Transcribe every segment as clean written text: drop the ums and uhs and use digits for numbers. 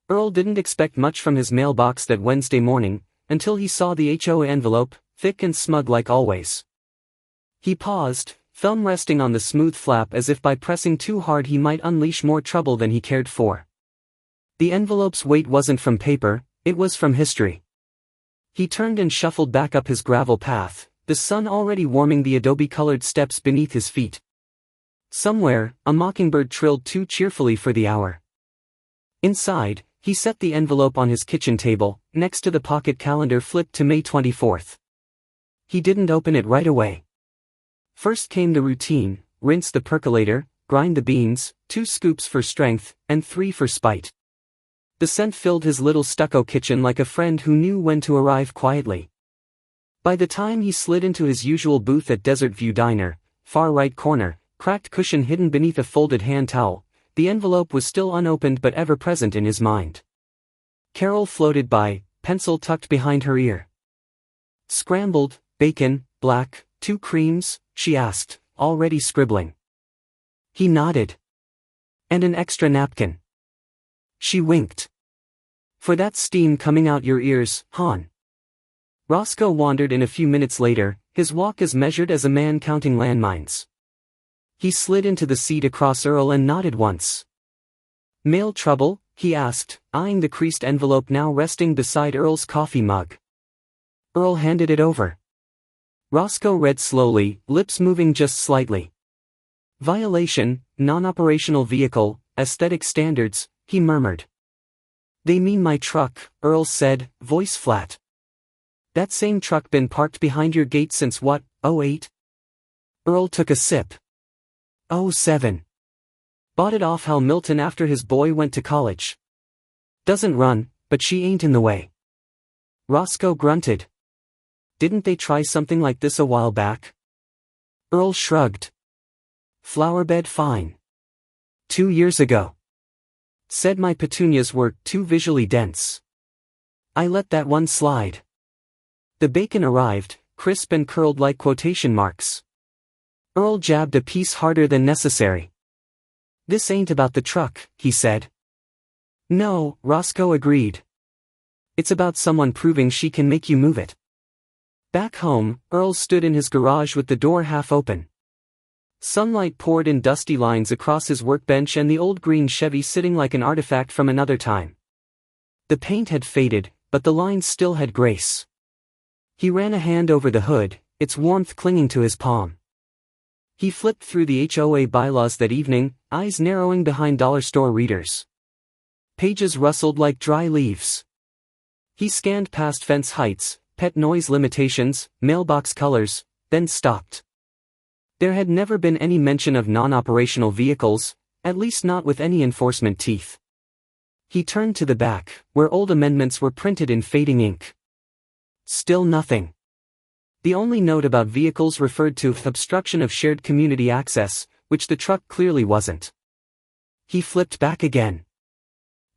Earl didn't expect much from his mailbox that Wednesday morning, until he saw the HOA envelope, thick and smug like always. He paused, thumb resting on the smooth flap as if by pressing too hard he might unleash more trouble than he cared for. The envelope's weight wasn't from paper, it was from history. He turned and shuffled back up his gravel path, the sun already warming the adobe-colored steps beneath his feet. Somewhere, a mockingbird trilled too cheerfully for the hour. Inside, he set the envelope on his kitchen table, next to the pocket calendar flipped to May 24th. He didn't open it right away. First came the routine: rinse the percolator, grind the beans, 2 scoops for strength, and 3 for spite. The scent filled his little stucco kitchen like a friend who knew when to arrive quietly. By the time he slid into his usual booth at Desert View Diner, far right corner, cracked cushion hidden beneath a folded hand towel, the envelope was still unopened but ever present in his mind. Carol floated by, pencil tucked behind her ear. "Scrambled, bacon, black, 2 creams?" she asked, already scribbling. He nodded. "And an extra napkin." She winked. "For that steam coming out your ears, hon." Roscoe wandered in a few minutes later, his walk as measured as a man counting landmines. He slid into the seat across Earl and nodded once. "Mail trouble?" he asked, eyeing the creased envelope now resting beside Earl's coffee mug. Earl handed it over. Roscoe read slowly, lips moving just slightly. "Violation, non-operational vehicle, aesthetic standards," he murmured. "They mean my truck," Earl said, voice flat. "That same truck been parked behind your gate since what, 08? Earl took a sip. 07. Bought it off Hal Milton after his boy went to college. Doesn't run, but she ain't in the way." Roscoe grunted. "Didn't they try something like this a while back?" Earl shrugged. "Flowerbed fine. 2 years ago. Said my petunias were too visually dense. I let that one slide." The bacon arrived, crisp and curled like quotation marks. Earl jabbed a piece harder than necessary. "This ain't about the truck," he said. "No," Roscoe agreed. "It's about someone proving she can make you move it." Back home, Earl stood in his garage with the door half open. Sunlight poured in dusty lines across his workbench and the old green Chevy sitting like an artifact from another time. The paint had faded, but the lines still had grace. He ran a hand over the hood, its warmth clinging to his palm. He flipped through the HOA bylaws that evening, eyes narrowing behind dollar store readers. Pages rustled like dry leaves. He scanned past fence heights, pet noise limitations, mailbox colors, then stopped. There had never been any mention of non-operational vehicles, at least not with any enforcement teeth. He turned to the back, where old amendments were printed in fading ink. Still nothing. The only note about vehicles referred to obstruction of shared community access, which the truck clearly wasn't. He flipped back again.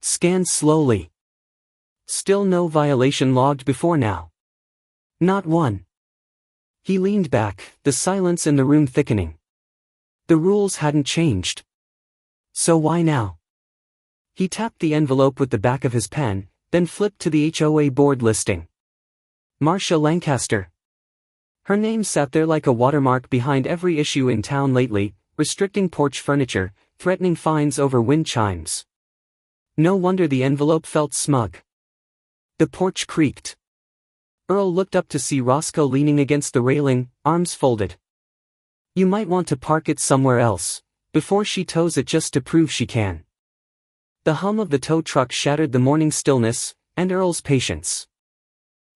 Scanned slowly. Still no violation logged before now. Not one. He leaned back, the silence in the room thickening. The rules hadn't changed. So why now? He tapped the envelope with the back of his pen, then flipped to the HOA board listing. Marcia Lancaster. Her name sat there like a watermark behind every issue in town lately, restricting porch furniture, threatening fines over wind chimes. No wonder the envelope felt smug. The porch creaked. Earl looked up to see Roscoe leaning against the railing, arms folded. "You might want to park it somewhere else, before she tows it just to prove she can." The hum of the tow truck shattered the morning stillness, and Earl's patience.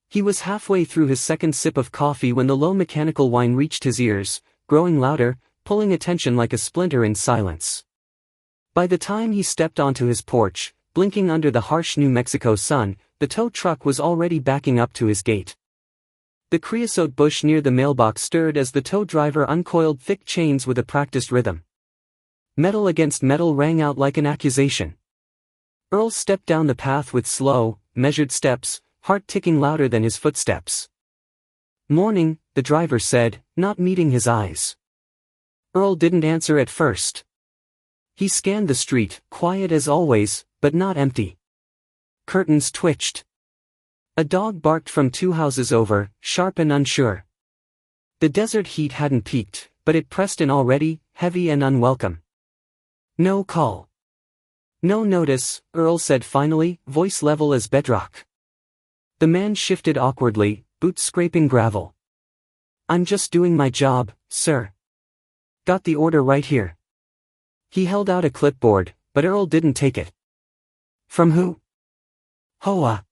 He was halfway through his second sip of coffee when the low mechanical whine reached his ears, growing louder, pulling attention like a splinter in silence. By the time he stepped onto his porch, blinking under the harsh New Mexico sun, the tow truck was already backing up to his gate. The creosote bush near the mailbox stirred as the tow driver uncoiled thick chains with a practiced rhythm. Metal against metal rang out like an accusation. Earl stepped down the path with slow, measured steps, heart ticking louder than his footsteps. "Morning," the driver said, not meeting his eyes. Earl didn't answer at first. He scanned the street, quiet as always, but not empty. Curtains twitched. A dog barked from 2 houses over, sharp and unsure. The desert heat hadn't peaked, but it pressed in already, heavy and unwelcome. No call. No notice, Earl said finally, voice level as bedrock. The man shifted awkwardly, boots scraping gravel. I'm just doing my job, sir. Got the order right here. He held out a clipboard, but Earl didn't take it. From who? HOA.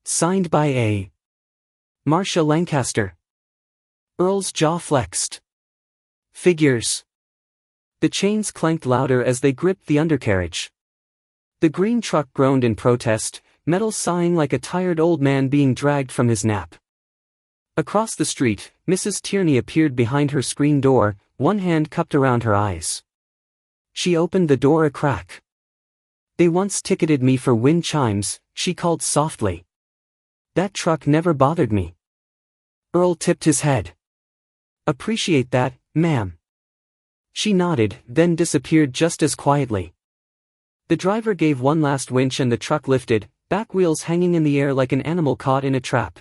Signed by A. Marcia Lancaster. Earl's jaw flexed. Figures. The chains clanked louder as they gripped the undercarriage. The green truck groaned in protest, metal sighing like a tired old man being dragged from his nap. Across the street, Mrs. Tierney appeared behind her screen door, one hand cupped around her eyes. She opened the door a crack. They once ticketed me for wind chimes, she called softly. That truck never bothered me. Earl tipped his head. Appreciate that, ma'am. She nodded, then disappeared just as quietly. The driver gave one last winch and the truck lifted, back wheels hanging in the air like an animal caught in a trap.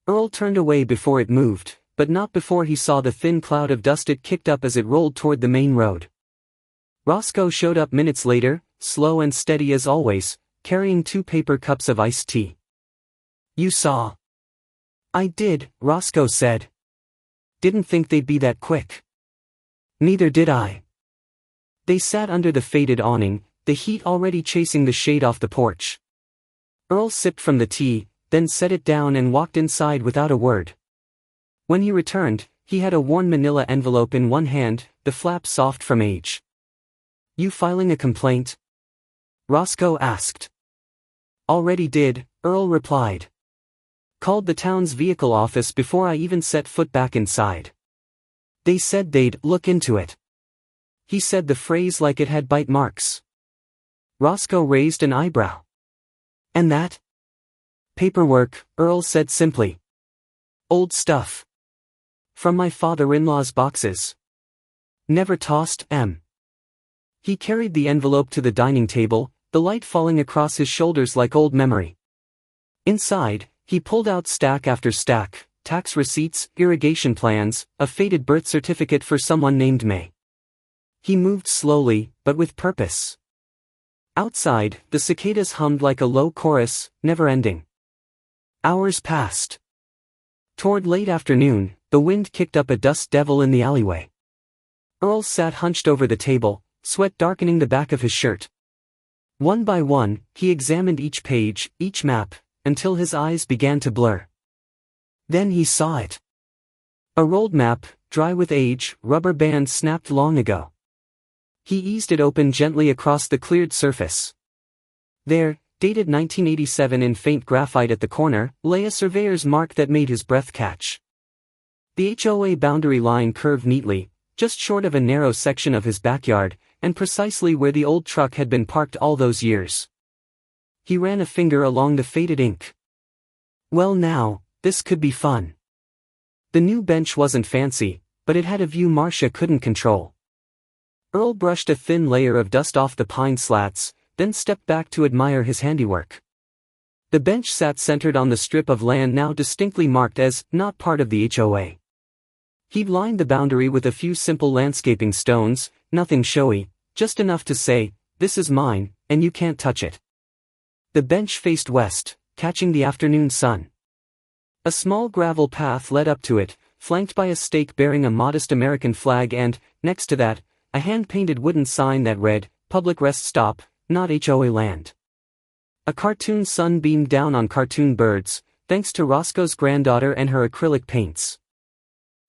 Earl turned away before it moved, but not before he saw the thin cloud of dust it kicked up as it rolled toward the main road. Roscoe showed up minutes later, slow and steady as always, carrying 2 paper cups of iced tea. You saw? I did, Roscoe said. Didn't think they'd be that quick. Neither did I. They sat under the faded awning, the heat already chasing the shade off the porch. Earl sipped from the tea, then set it down and walked inside without a word. When he returned, he had a worn manila envelope in one hand, the flap soft from age. You filing a complaint? Roscoe asked. Already did, Earl replied. Called the town's vehicle office before I even set foot back inside. They said they'd look into it. He said the phrase like it had bite marks. Roscoe raised an eyebrow. And that? Paperwork, Earl said simply. Old stuff. From my father-in-law's boxes. Never tossed, M. He carried the envelope to the dining table, the light falling across his shoulders like old memory. Inside, he pulled out stack after stack, tax receipts, irrigation plans, a faded birth certificate for someone named May. He moved slowly, but with purpose. Outside, the cicadas hummed like a low chorus, never ending. Hours passed. Toward late afternoon, the wind kicked up a dust devil in the alleyway. Earl sat hunched over the table, sweat darkening the back of his shirt. One by one, he examined each page, each map, until his eyes began to blur. Then he saw it. A rolled map, dry with age, rubber band snapped long ago. He eased it open gently across the cleared surface. There, dated 1987 in faint graphite at the corner, lay a surveyor's mark that made his breath catch. The HOA boundary line curved neatly, just short of a narrow section of his backyard, and precisely where the old truck had been parked all those years. He ran a finger along the faded ink. Well now, this could be fun. The new bench wasn't fancy, but it had a view Marcia couldn't control. Earl brushed a thin layer of dust off the pine slats, then stepped back to admire his handiwork. The bench sat centered on the strip of land now distinctly marked as not part of the HOA. He'd lined the boundary with a few simple landscaping stones, nothing showy, just enough to say, this is mine, and you can't touch it. The bench faced west, catching the afternoon sun. A small gravel path led up to it, flanked by a stake bearing a modest American flag and, next to that, a hand-painted wooden sign that read, Public Rest Stop, not HOA land. A cartoon sun beamed down on cartoon birds, thanks to Roscoe's granddaughter and her acrylic paints.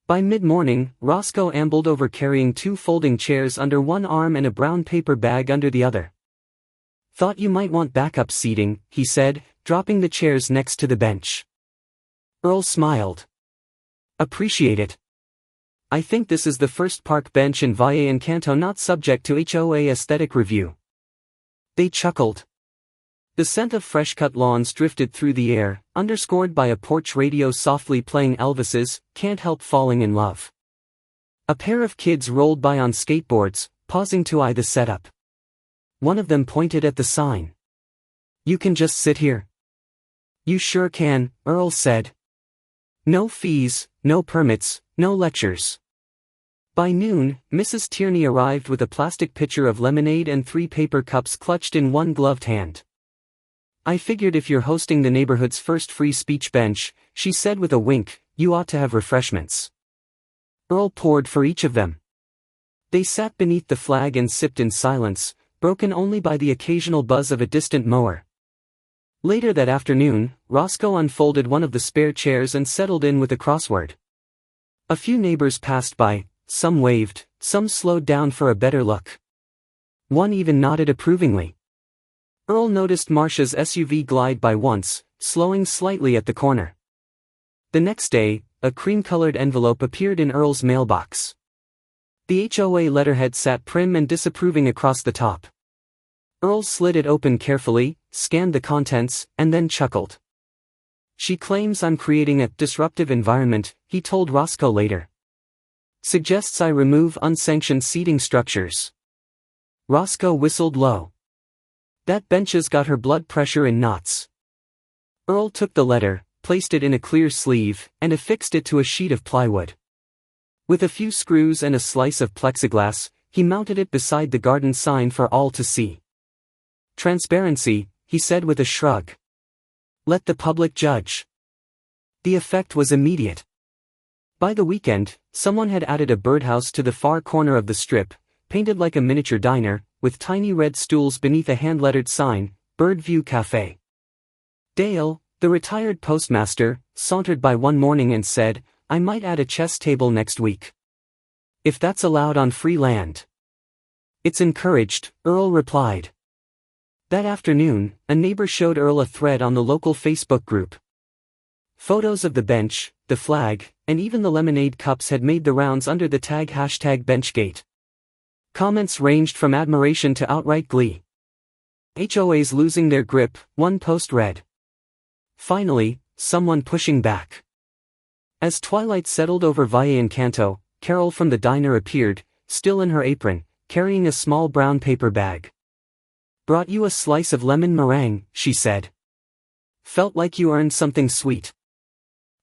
By mid-morning, Roscoe ambled over carrying 2 folding chairs under one arm and a brown paper bag under the other. Thought you might want backup seating, he said, dropping the chairs next to the bench. Earl smiled. Appreciate it. I think this is the first park bench in Valle Encanto not subject to HOA aesthetic review. They chuckled. The scent of fresh-cut lawns drifted through the air, underscored by a porch radio softly playing Elvis's Can't Help Falling in Love. A pair of kids rolled by on skateboards, pausing to eye the setup. One of them pointed at the sign. You can just sit here. You sure can, Earl said. No fees, no permits, no lectures. By noon, Mrs. Tierney arrived with a plastic pitcher of lemonade and 3 paper cups clutched in one gloved hand. I figured if you're hosting the neighborhood's first free speech bench, she said with a wink, you ought to have refreshments. Earl poured for each of them. They sat beneath the flag and sipped in silence, broken only by the occasional buzz of a distant mower. Later that afternoon, Roscoe unfolded one of the spare chairs and settled in with a crossword. A few neighbors passed by, some waved, some slowed down for a better look. One even nodded approvingly. Earl noticed Marcia's SUV glide by once, slowing slightly at the corner. The next day, a cream-colored envelope appeared in Earl's mailbox. The HOA letterhead sat prim and disapproving across the top. Earl slid it open carefully, scanned the contents, and then chuckled. She claims I'm creating a disruptive environment, he told Roscoe later. Suggests I remove unsanctioned seating structures. Roscoe whistled low. That bench's got her blood pressure in knots. Earl took the letter, placed it in a clear sleeve, and affixed it to a sheet of plywood. With a few screws and a slice of plexiglass, he mounted it beside the garden sign for all to see. Transparency, he said with a shrug. Let the public judge. The effect was immediate. By the weekend, someone had added a birdhouse to the far corner of the strip, painted like a miniature diner, with tiny red stools beneath a hand-lettered sign, Bird View Cafe. Dale, the retired postmaster, sauntered by one morning and said, I might add a chess table next week. If that's allowed on free land. It's encouraged, Earl replied. That afternoon, a neighbor showed Earl a thread on the local Facebook group. Photos of the bench, the flag, and even the lemonade cups had made the rounds under the tag #Benchgate. Comments ranged from admiration to outright glee. HOAs losing their grip, one post read. Finally, someone pushing back. As twilight settled over Valle Encanto, Carol from the diner appeared, still in her apron, carrying a small brown paper bag. Brought you a slice of lemon meringue, she said. Felt like you earned something sweet.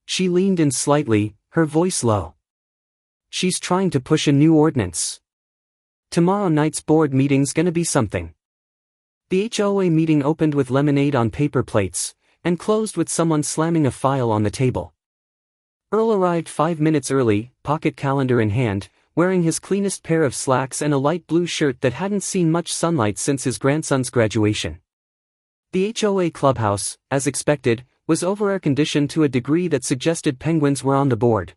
She leaned in slightly, her voice low. She's trying to push a new ordinance. Tomorrow night's board meeting's gonna be something. The HOA meeting opened with lemonade on paper plates, and closed with someone slamming a file on the table. Earl arrived 5 minutes early, pocket calendar in hand, wearing his cleanest pair of slacks and a light blue shirt that hadn't seen much sunlight since his grandson's graduation. The HOA clubhouse, as expected, was over-air-conditioned to a degree that suggested penguins were on the board.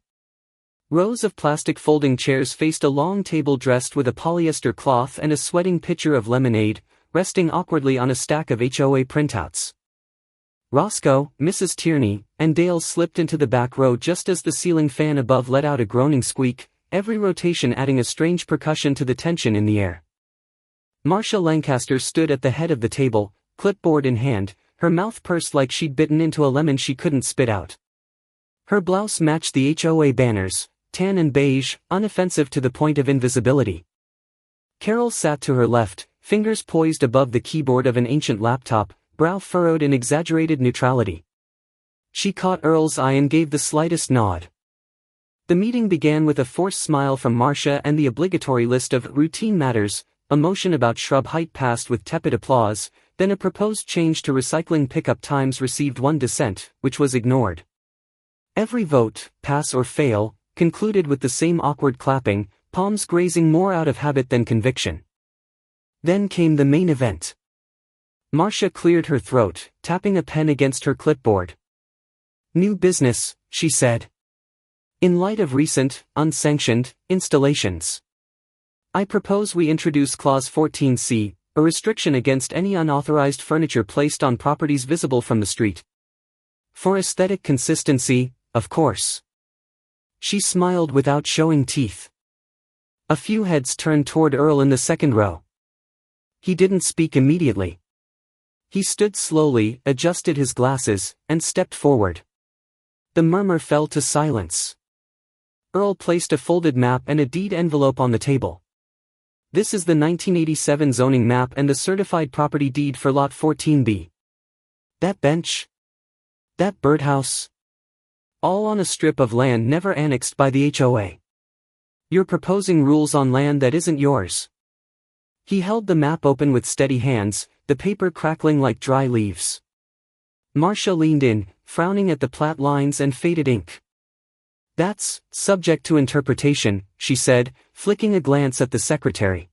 Rows of plastic folding chairs faced a long table dressed with a polyester cloth and a sweating pitcher of lemonade, resting awkwardly on a stack of HOA printouts. Roscoe, Mrs. Tierney, and Dale slipped into the back row just as the ceiling fan above let out a groaning squeak, every rotation adding a strange percussion to the tension in the air. Marcia Lancaster stood at the head of the table, clipboard in hand, her mouth pursed like she'd bitten into a lemon she couldn't spit out. Her blouse matched the HOA banners, tan and beige, unoffensive to the point of invisibility. Carol sat to her left, fingers poised above the keyboard of an ancient laptop, brow furrowed in exaggerated neutrality. She caught Earl's eye and gave the slightest nod. The meeting began with a forced smile from Marcia and the obligatory list of routine matters, a motion about shrub height passed with tepid applause, then a proposed change to recycling pickup times received one dissent, which was ignored. Every vote, pass or fail, concluded with the same awkward clapping, palms grazing more out of habit than conviction. Then came the main event. Marcia cleared her throat, tapping a pen against her clipboard. New business, she said. In light of recent, unsanctioned, installations. I propose we introduce Clause 14C, a restriction against any unauthorized furniture placed on properties visible from the street. For aesthetic consistency, of course. She smiled without showing teeth. A few heads turned toward Earl in the second row. He didn't speak immediately. He stood slowly, adjusted his glasses, and stepped forward. The murmur fell to silence. Earl placed a folded map and a deed envelope on the table. This is the 1987 zoning map and the certified property deed for Lot 14B. That bench? That birdhouse? All on a strip of land never annexed by the HOA. You're proposing rules on land that isn't yours. He held the map open with steady hands, the paper crackling like dry leaves. Marcia leaned in, frowning at the plat lines and faded ink. That's subject to interpretation, she said, flicking a glance at the secretary.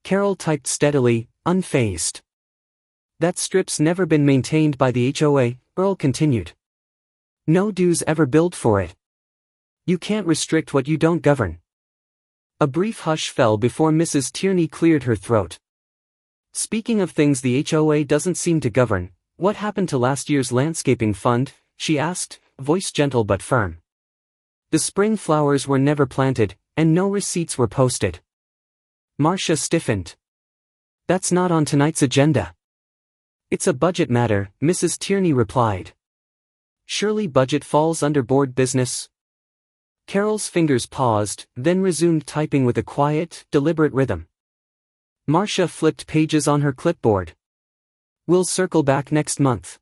Carol typed steadily, unfazed. That strip's never been maintained by the HOA, Earl continued. No dues ever billed for it. You can't restrict what you don't govern. A brief hush fell before Mrs. Tierney cleared her throat. Speaking of things the HOA doesn't seem to govern, what happened to last year's landscaping fund? She asked, voice gentle but firm. The spring flowers were never planted, and no receipts were posted. Marcia stiffened. That's not on tonight's agenda. It's a budget matter, Mrs. Tierney replied. Surely budget falls under board business? Carol's fingers paused, then resumed typing with a quiet, deliberate rhythm. Marcia flipped pages on her clipboard. We'll circle back next month.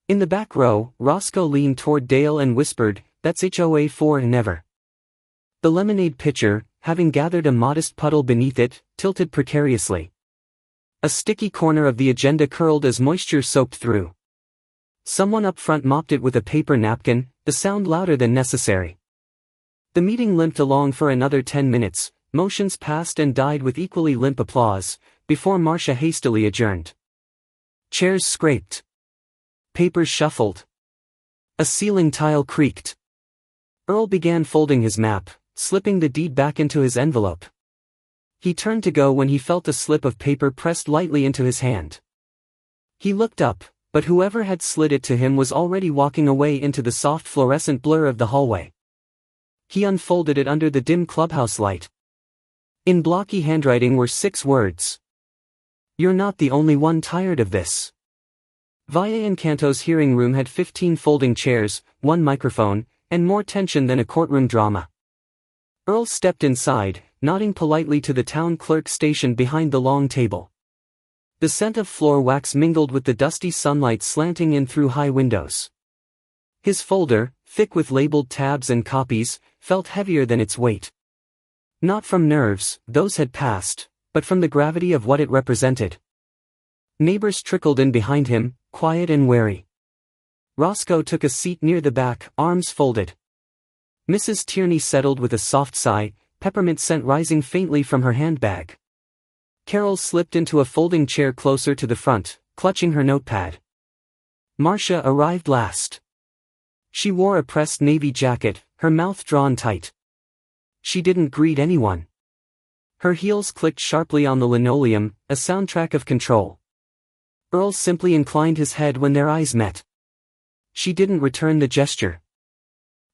In the back row, Roscoe leaned toward Dale and whispered, that's HOA for never. The lemonade pitcher, having gathered a modest puddle beneath it, tilted precariously. A sticky corner of the agenda curled as moisture soaked through. Someone up front mopped it with a paper napkin, the sound louder than necessary. The meeting limped along for another 10 minutes, motions passed and died with equally limp applause, before Marcia hastily adjourned. Chairs scraped. Papers shuffled. A ceiling tile creaked. Earl began folding his map, slipping the deed back into his envelope. He turned to go when he felt a slip of paper pressed lightly into his hand. He looked up, but whoever had slid it to him was already walking away into the soft fluorescent blur of the hallway. He unfolded it under the dim clubhouse light. In blocky handwriting were 6 words. You're not the only one tired of this. Valle Encanto's hearing room had 15 folding chairs, 1 microphone, and more tension than a courtroom drama. Earl stepped inside, nodding politely to the town clerk stationed behind the long table. The scent of floor wax mingled with the dusty sunlight slanting in through high windows. His folder, thick with labeled tabs and copies, felt heavier than its weight. Not from nerves, those had passed, but from the gravity of what it represented. Neighbors trickled in behind him, quiet and wary. Roscoe took a seat near the back, arms folded. Mrs. Tierney settled with a soft sigh, peppermint scent rising faintly from her handbag. Carol slipped into a folding chair closer to the front, clutching her notepad. Marcia arrived last. She wore a pressed navy jacket, her mouth drawn tight. She didn't greet anyone. Her heels clicked sharply on the linoleum, a soundtrack of control. Earl simply inclined his head when their eyes met. She didn't return the gesture.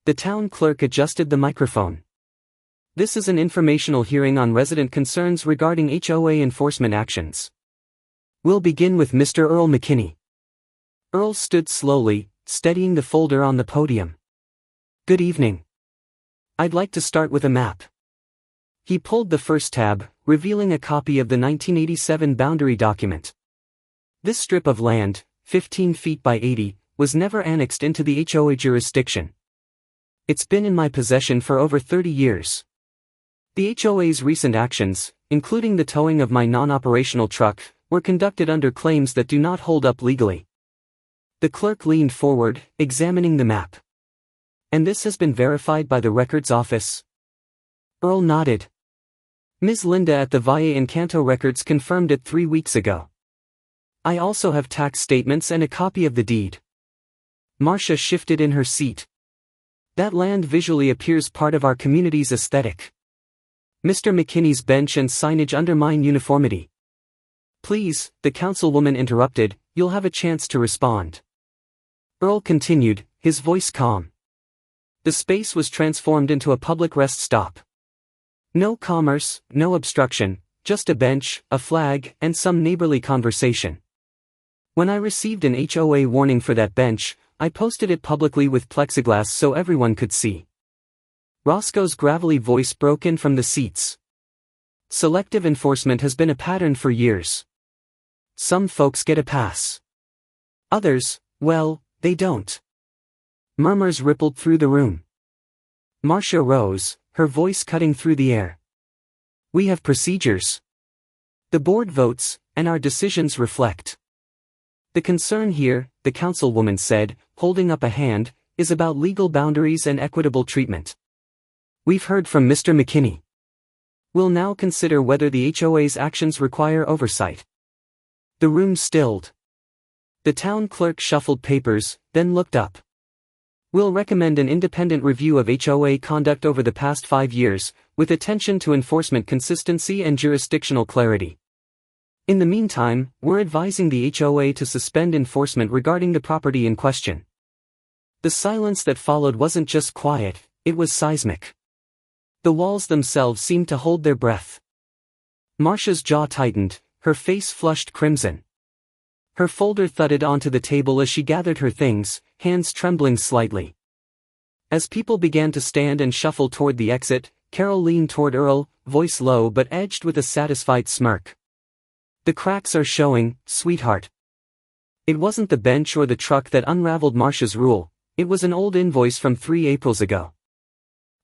The town clerk adjusted the microphone. This is an informational hearing on resident concerns regarding HOA enforcement actions. We'll begin with Mr. Earl McKinney. Earl stood slowly, steadying the folder on the podium. Good evening. I'd like to start with a map. He pulled the first tab, revealing a copy of the 1987 boundary document. This strip of land, 15 feet by 80, was never annexed into the HOA jurisdiction. It's been in my possession for over 30 years. The HOA's recent actions, including the towing of my non-operational truck, were conducted under claims that do not hold up legally. The clerk leaned forward, examining the map. And this has been verified by the records office? Earl nodded. Ms. Linda at the Valle Encanto records confirmed it 3 weeks ago. I also have tax statements and a copy of the deed. Marcia shifted in her seat. That land visually appears part of our community's aesthetic. Mr. McKinney's bench and signage undermine uniformity. Please, the councilwoman interrupted, you'll have a chance to respond. Earl continued, his voice calm. The space was transformed into a public rest stop. No commerce, no obstruction, just a bench, a flag, and some neighborly conversation. When I received an HOA warning for that bench, I posted it publicly with plexiglass so everyone could see. Roscoe's gravelly voice broke in from the seats. Selective enforcement has been a pattern for years. Some folks get a pass. Others, well, they don't. Murmurs rippled through the room. Marcia rose, her voice cutting through the air. We have procedures. The board votes, and our decisions reflect. The concern here, the councilwoman said, holding up a hand, is about legal boundaries and equitable treatment. We've heard from Mr. McKinney. We'll now consider whether the HOA's actions require oversight. The room stilled. The town clerk shuffled papers, then looked up. We'll recommend an independent review of HOA conduct over the past 5 years, with attention to enforcement consistency and jurisdictional clarity. In the meantime, we're advising the HOA to suspend enforcement regarding the property in question. The silence that followed wasn't just quiet, it was seismic. The walls themselves seemed to hold their breath. Marcia's jaw tightened, her face flushed crimson. Her folder thudded onto the table as she gathered her things, hands trembling slightly. As people began to stand and shuffle toward the exit, Carol leaned toward Earl, voice low but edged with a satisfied smirk. The cracks are showing, sweetheart. It wasn't the bench or the truck that unraveled Marcia's rule, it was an old invoice from 3 Aprils ago.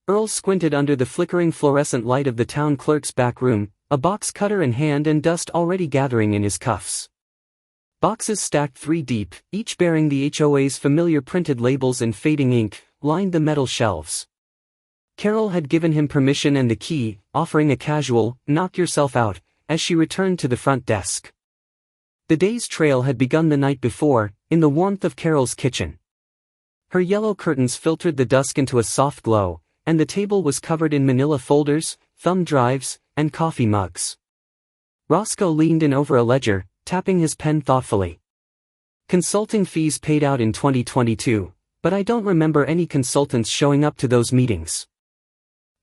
Earl squinted under the flickering fluorescent light of the town clerk's back room, a box cutter in hand and dust already gathering in his cuffs. Boxes stacked 3 deep, each bearing the HOA's familiar printed labels in fading ink, lined the metal shelves. Carol had given him permission and the key, offering a casual, knock yourself out, as she returned to the front desk. The day's trail had begun the night before, in the warmth of Carol's kitchen. Her yellow curtains filtered the dusk into a soft glow, and the table was covered in manila folders, thumb drives, and coffee mugs. Roscoe leaned in over a ledger, tapping his pen thoughtfully. Consulting fees paid out in 2022, but I don't remember any consultants showing up to those meetings.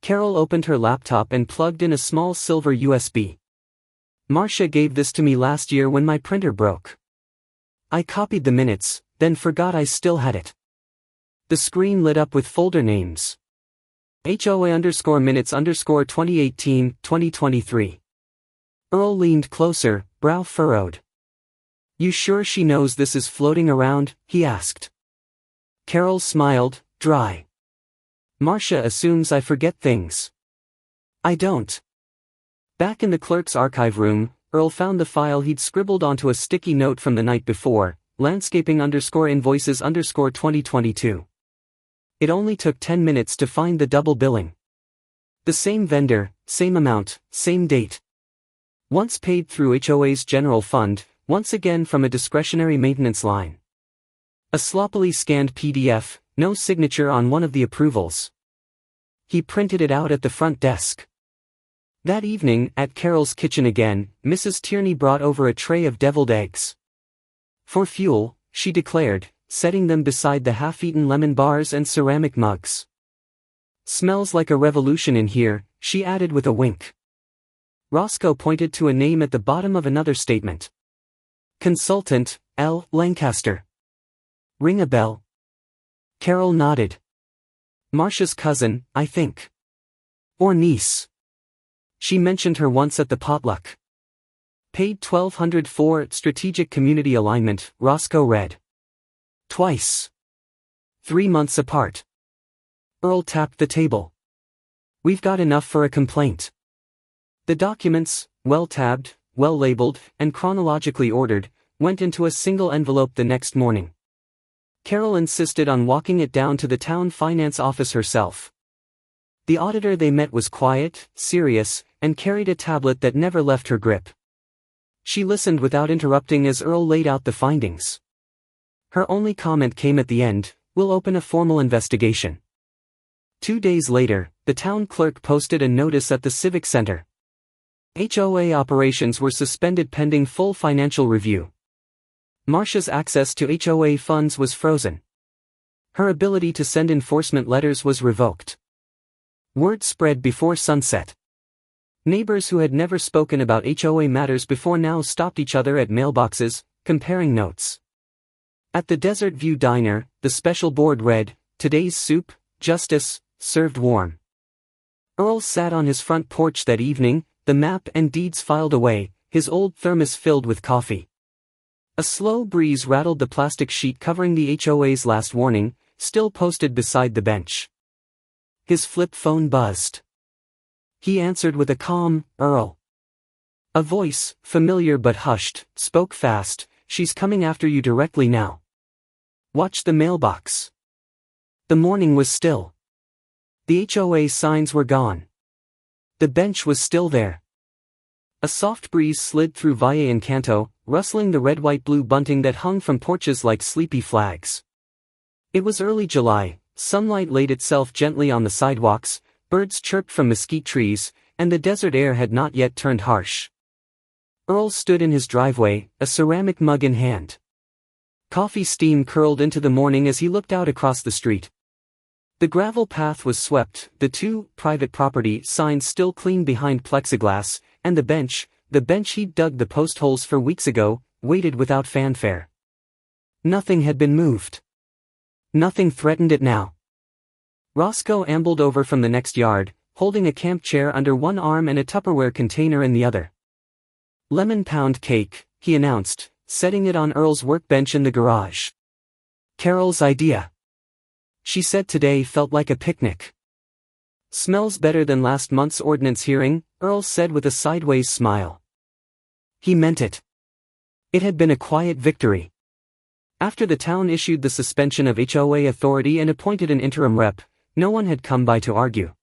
Carol opened her laptop and plugged in a small silver USB. Marcia gave this to me last year when my printer broke. I copied the minutes, then forgot I still had it. The screen lit up with folder names. HOA_minutes 2018-2023. Earl leaned closer, brow furrowed. You sure she knows this is floating around? He asked. Carol smiled, dry. Marcia assumes I forget things. I don't. Back in the clerk's archive room, Earl found the file he'd scribbled onto a sticky note from the night before, landscaping_invoices_2022. It only took 10 minutes to find the double billing. The same vendor, same amount, same date. Once paid through HOA's general fund, once again from a discretionary maintenance line. A sloppily scanned PDF, no signature on one of the approvals. He printed it out at the front desk. That evening, at Carol's kitchen again, Mrs. Tierney brought over a tray of deviled eggs. For fuel, she declared, setting them beside the half-eaten lemon bars and ceramic mugs. Smells like a revolution in here, she added with a wink. Roscoe pointed to a name at the bottom of another statement. Consultant, L. Lancaster. Ring a bell? Carol nodded. Marcia's cousin, I think. Or niece. She mentioned her once at the potluck. Paid $1,200 for strategic community alignment, Roscoe read. Twice. 3 months apart. Earl tapped the table. We've got enough for a complaint. The documents, well-tabbed, well-labeled, and chronologically ordered, went into a single envelope the next morning. Carol insisted on walking it down to the town finance office herself. The auditor they met was quiet, serious, and carried a tablet that never left her grip. She listened without interrupting as Earl laid out the findings. Her only comment came at the end, we'll open a formal investigation. 2 days later, the town clerk posted a notice at the Civic Center. HOA operations were suspended pending full financial review. Marcia's access to HOA funds was frozen. Her ability to send enforcement letters was revoked. Word spread before sunset. Neighbors who had never spoken about HOA matters before now stopped each other at mailboxes, comparing notes. At the Desert View Diner, the special board read, "Today's soup, justice, served warm." Earl sat on his front porch that evening, the map and deeds filed away, his old thermos filled with coffee. A slow breeze rattled the plastic sheet covering the HOA's last warning, still posted beside the bench. His flip phone buzzed. He answered with a calm, "Earl." A voice, familiar but hushed, spoke fast, "She's coming after you directly now. Watch the mailbox." The morning was still. The HOA signs were gone. The bench was still there. A soft breeze slid through Valle Encanto, rustling the red-white-blue bunting that hung from porches like sleepy flags. It was early July, sunlight laid itself gently on the sidewalks, birds chirped from mesquite trees, and the desert air had not yet turned harsh. Earl stood in his driveway, a ceramic mug in hand. Coffee steam curled into the morning as he looked out across the street. The gravel path was swept, the two private property signs still clean behind plexiglass, and the bench he'd dug the post holes for weeks ago, waited without fanfare. Nothing had been moved. Nothing threatened it now. Roscoe ambled over from the next yard, holding a camp chair under one arm and a Tupperware container in the other. "Lemon pound cake," he announced, setting it on Earl's workbench in the garage. "Carol's idea. She said today felt like a picnic." "Smells better than last month's ordinance hearing," Earl said with a sideways smile. He meant it. It had been a quiet victory. After the town issued the suspension of HOA authority and appointed an interim rep, no one had come by to argue.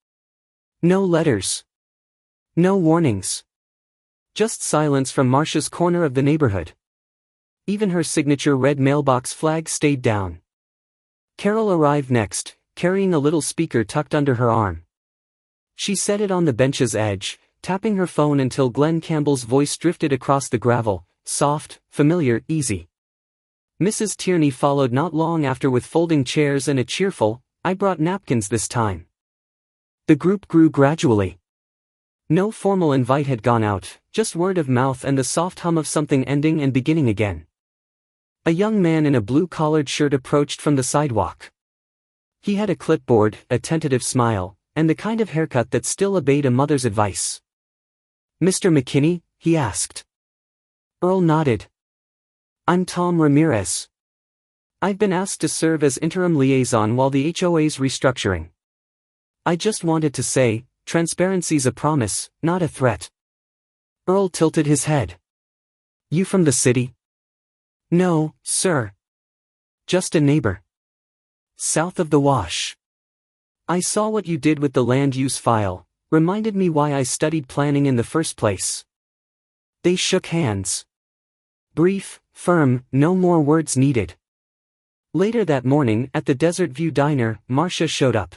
No letters. No warnings. Just silence from Marcia's corner of the neighborhood. Even her signature red mailbox flag stayed down. Carol arrived next, carrying a little speaker tucked under her arm. She set it on the bench's edge, tapping her phone until Glenn Campbell's voice drifted across the gravel, soft, familiar, easy. Mrs. Tierney followed not long after with folding chairs and a cheerful, "I brought napkins this time." The group grew gradually. No formal invite had gone out, just word of mouth and the soft hum of something ending and beginning again. A young man in a blue-collared shirt approached from the sidewalk. He had a clipboard, a tentative smile, and the kind of haircut that still obeyed a mother's advice. "Mr. McKinney?" he asked. Earl nodded. "I'm Tom Ramirez. I've been asked to serve as interim liaison while the HOA's restructuring. I just wanted to say, transparency's a promise, not a threat." Earl tilted his head. "You from the city?" "No, sir. Just a neighbor. South of the Wash. I saw what you did with the land use file, reminded me why I studied planning in the first place." They shook hands. Brief, firm, no more words needed. Later that morning, at the Desert View Diner, Marcia showed up.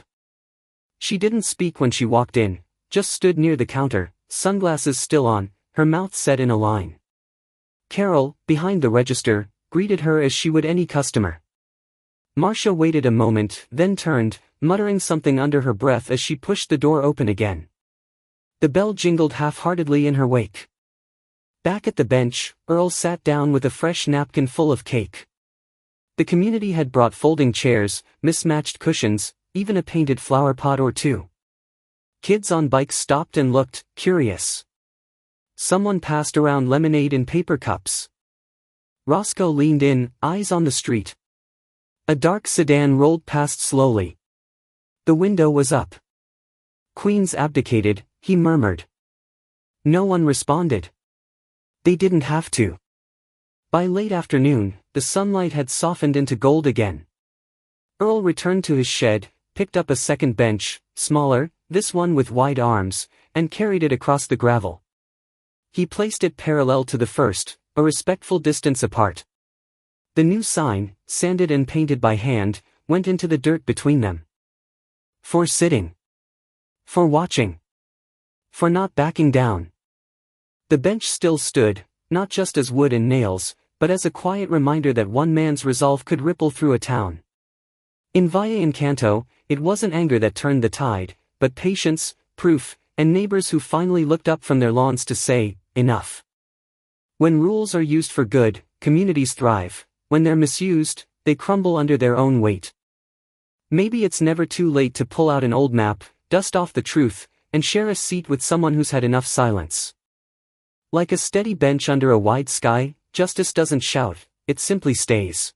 She didn't speak when she walked in, just stood near the counter, sunglasses still on, her mouth set in a line. Carol, behind the register, greeted her as she would any customer. Marcia waited a moment, then turned, muttering something under her breath as she pushed the door open again. The bell jingled half-heartedly in her wake. Back at the bench, Earl sat down with a fresh napkin full of cake. The community had brought folding chairs, mismatched cushions, even a painted flower pot or two. Kids on bikes stopped and looked, curious. Someone passed around lemonade in paper cups. Roscoe leaned in, eyes on the street. A dark sedan rolled past slowly. The window was up. "Queens abdicated," he murmured. No one responded. They didn't have to. By late afternoon, the sunlight had softened into gold again. Earl returned to his shed, picked up a second bench, smaller, this one with wide arms, and carried it across the gravel. He placed it parallel to the first, a respectful distance apart. The new sign, sanded and painted by hand, went into the dirt between them. For sitting. For watching. For not backing down. The bench still stood, not just as wood and nails, but as a quiet reminder that one man's resolve could ripple through a town. In Valle Encanto, it wasn't anger that turned the tide, but patience, proof, and neighbors who finally looked up from their lawns to say, enough. When rules are used for good, communities thrive. When they're misused, they crumble under their own weight. Maybe it's never too late to pull out an old map, dust off the truth, and share a seat with someone who's had enough silence. Like a steady bench under a wide sky, justice doesn't shout, it simply stays.